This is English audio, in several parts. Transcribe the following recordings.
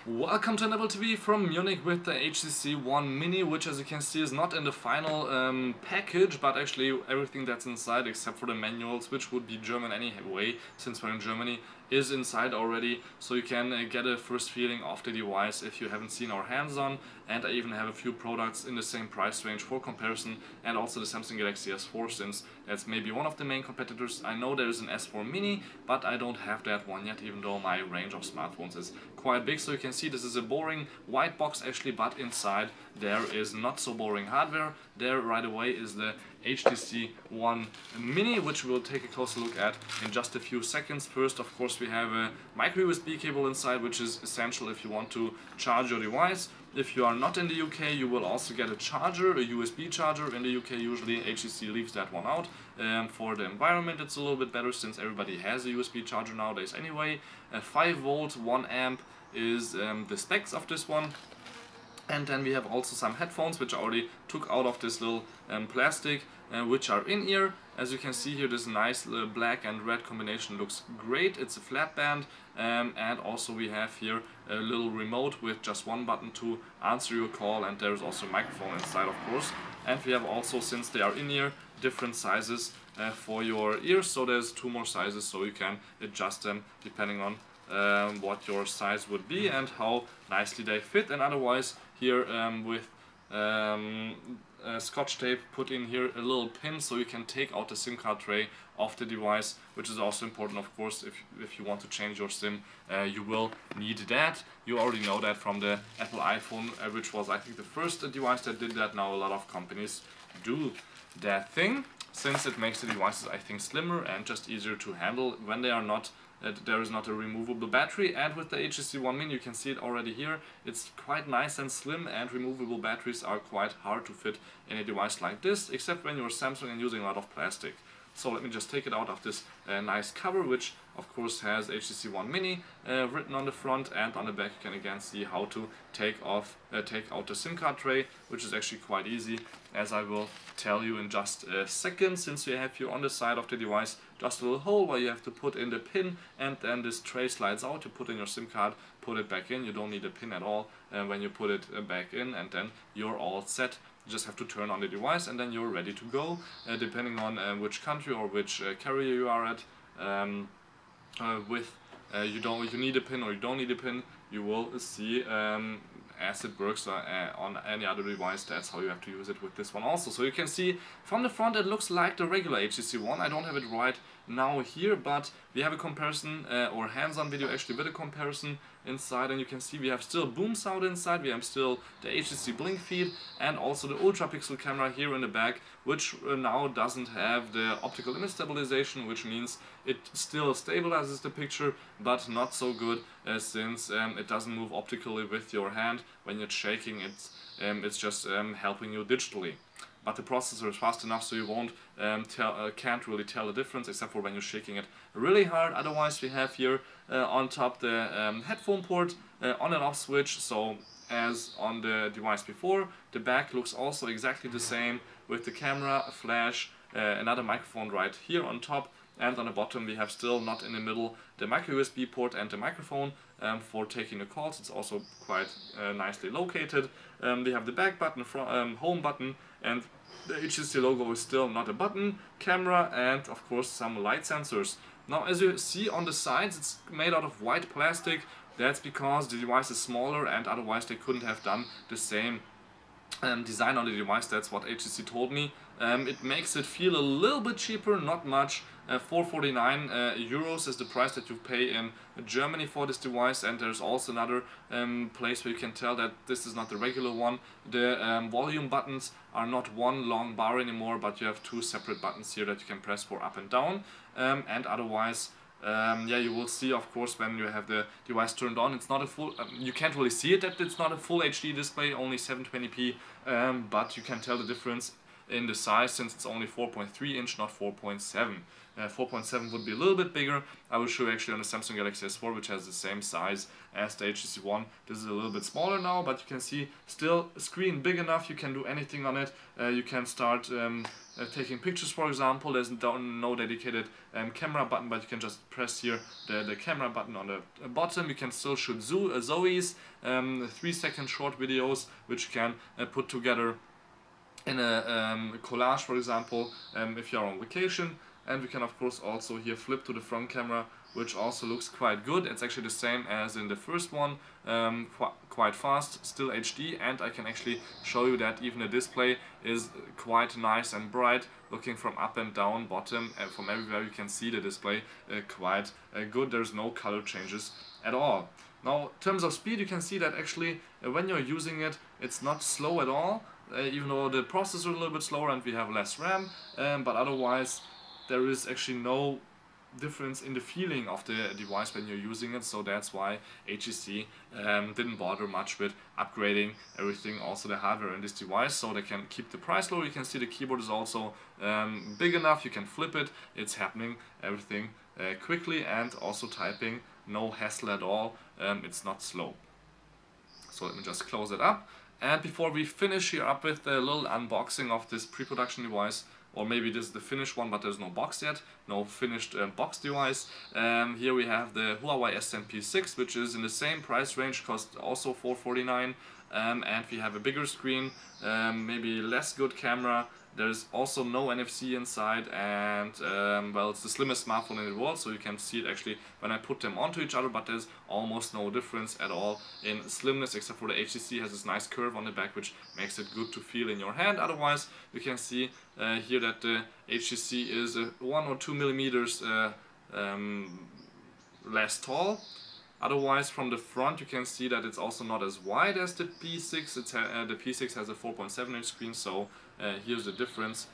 Welcome to Apple TV from Munich with the HTC One Mini, which as you can see is not in the final package, but actually everything that's inside except for the manuals, which would be German anyway, since we're in Germany, is inside already, so you can get a first feeling of the device if you haven't seen our hands-on. And I even have a few products in the same price range for comparison, and also the Samsung Galaxy S4, since that's maybe one of the main competitors. I know there's an S4 Mini, but I don't have that one yet, even though my range of smartphones is quite big. So you can see this is a boring white box actually, but inside there is not so boring hardware. There right away is the HTC One Mini, which we'll take a closer look at in just a few seconds. First, of course, we have a micro USB cable inside, which is essential if you want to charge your device. If you are not in the UK, you will also get a charger, a USB charger. In the UK, usually HTC leaves that one out. For the environment, it's a little bit better since everybody has a USB charger nowadays anyway. 5 volt, 1 amp is the specs of this one. And then we have also some headphones, which I already took out of this little plastic, which are in ear. As you can see here, this nice black and red combination looks great. It's a flat band, and also we have here a little remote with just one button to answer your call, and there is also a microphone inside, of course. And we have also, since they are in ear, different sizes for your ears. So there's 2 more sizes, so you can adjust them depending on what your size would be and how nicely they fit. And otherwise here with scotch tape put in here a little pin, so you can take out the SIM card tray of the device, which is also important, of course. If you want to change your SIM, you will need that. You already know that from the Apple iPhone, which was I think the first device that did that. Now a lot of companies do that thing, since it makes the devices, I think, slimmer and just easier to handle when they are not there is not a removable battery. And with the HTC One Mini, you can see it already here, it's quite nice and slim, and removable batteries are quite hard to fit in a device like this, except when you're Samsung and using a lot of plastic. So let me just take it out of this nice cover, which of course has HTC One Mini written on the front, and on the back you can again see how to take out the SIM card tray, which is actually quite easy, as I will tell you in just a second. Since you have here on the side of the device just a little hole where you have to put in the pin, and then this tray slides out. You put in your SIM card, put it back in. You don't need a pin at all when you put it back in, and then you're all set. You just have to turn on the device and then you're ready to go, depending on which country or which carrier you are at. You need a pin or you don't need a pin, you will see as it works on any other device. That's how you have to use it with this one also. So you can see from the front it looks like the regular HTC One. I don't have it right now here, but we have a comparison or hands-on video actually with a comparison inside, and you can see we have still boom sound inside, we have still the HTC blink feed, and also the ultra pixel camera here in the back, which now doesn't have the optical image stabilization, which means it still stabilizes the picture, but not so good since it doesn't move optically with your hand. When you're shaking, it's just helping you digitally. But the processor is fast enough, so you won't can't really tell the difference, except for when you're shaking it really hard. Otherwise, we have here on top the headphone port, on and off switch. So as on the device before, the back looks also exactly the same, with the camera, a flash, another microphone right here on top. And on the bottom we have still, not in the middle, the micro USB port and the microphone for taking the calls. It's also quite nicely located. We have the back button, home button, and the HTC logo is still not a button, camera, and of course some light sensors. Now as you see on the sides, it's made out of white plastic. That's because the device is smaller, and otherwise they couldn't have done the same design on the device. That's what HTC told me. It makes it feel a little bit cheaper, not much. 449 euros is the price that you pay in Germany for this device, and there's also another place where you can tell that this is not the regular one. The volume buttons are not one long bar anymore, but you have 2 separate buttons here that you can press for up and down, and otherwise yeah, you will see, of course, when you have the device turned on, it's not a full, you can't really see it that it's not a full HD display, only 720p, but you can tell the difference in the size, since it's only 4.3 inch, not 4.7. 4.7 would be a little bit bigger. I will show you actually on the Samsung Galaxy S4, which has the same size as the HTC One. This is a little bit smaller now, but you can see still a screen big enough. You can do anything on it. You can start taking pictures, for example. There's no dedicated camera button, but you can just press here the camera button on the bottom. You can still shoot Zoe's 3-second short videos, which you can put together in a collage, for example, if you're on vacation. And we can of course also here flip to the front camera, which also looks quite good. It's actually the same as in the first one, quite fast, still HD, and I can actually show you that even the display is quite nice and bright. Looking from up and down, bottom, and from everywhere you can see the display quite good. There's no color changes at all. Now, in terms of speed, you can see that actually when you're using it, it's not slow at all, even though the processor is a little bit slower and we have less RAM, but otherwise there is actually no difference in the feeling of the device when you're using it, so that's why HTC didn't bother much with upgrading everything, also the hardware in this device, so they can keep the price low. You can see the keyboard is also big enough, you can flip it, it's happening everything quickly, and also typing, no hassle at all, it's not slow. So let me just close it up, and before we finish here up with a little unboxing of this pre-production device, or maybe this is the finished one, but there's no box yet, no finished box device. Here we have the Huawei S10P6, which is in the same price range, costs also $449, and we have a bigger screen, maybe less good camera. There's also no NFC inside, and well, it's the slimmest smartphone in the world, so you can see it actually when I put them onto each other, but there's almost no difference at all in slimness, except for the HTC has this nice curve on the back, which makes it good to feel in your hand. Otherwise, you can see here that the HTC is 1 or 2 millimeters less tall. Otherwise, from the front you can see that it's also not as wide as the P6. The P6 has a 4.7-inch screen, so here's the difference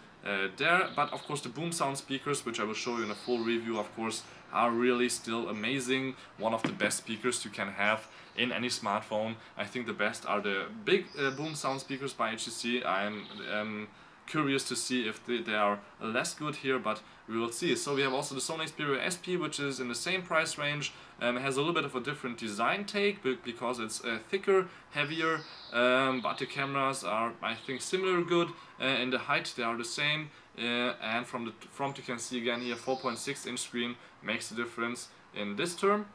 there. But of course the boom sound speakers, which I will show you in a full review, of course, are really still amazing. One of the best speakers you can have in any smartphone. I think the best are the big boom sound speakers by HTC. I'm curious to see if they are less good here, but we will see. So we have also the Sony Xperia SP, which is in the same price range. It has a little bit of a different design take because it's thicker, heavier, but the cameras are, I think, similar good. In the height they are the same, and from the front you can see again here 4.6-inch screen makes the difference in this term,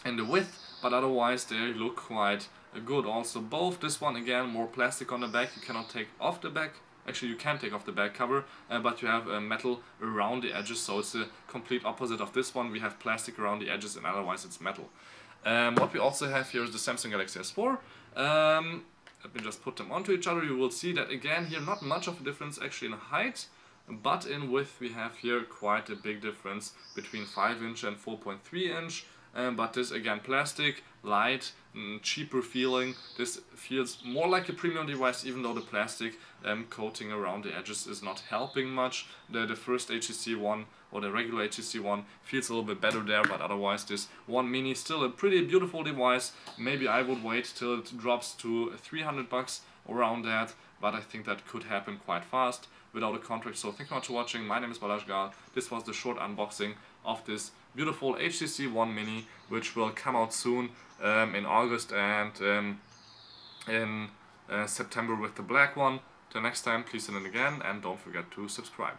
and the width, but otherwise they look quite good. Also both, this one again more plastic on the back, you cannot take off the back. Actually, you can take off the back cover, but you have metal around the edges, so it's the complete opposite of this one. We have plastic around the edges, and otherwise it's metal. What we also have here is the Samsung Galaxy S4. Let me just put them onto each other. You will see that again here, not much of a difference actually in height, but in width we have here quite a big difference between 5-inch and 4.3-inch. But this again plastic, light, cheaper feeling. This feels more like a premium device, even though the plastic coating around the edges is not helping much. The first HTC One, or the regular HTC One, feels a little bit better there, but otherwise this One Mini still a pretty beautiful device. Maybe I would wait till it drops to 300 bucks, around that, but I think that could happen quite fast without a contract. So thank you much for watching. My name is Balazs Gal. This was the short unboxing of this beautiful HTC One Mini, which will come out soon in August and in September with the black one. Till next time, please send it again, and don't forget to subscribe.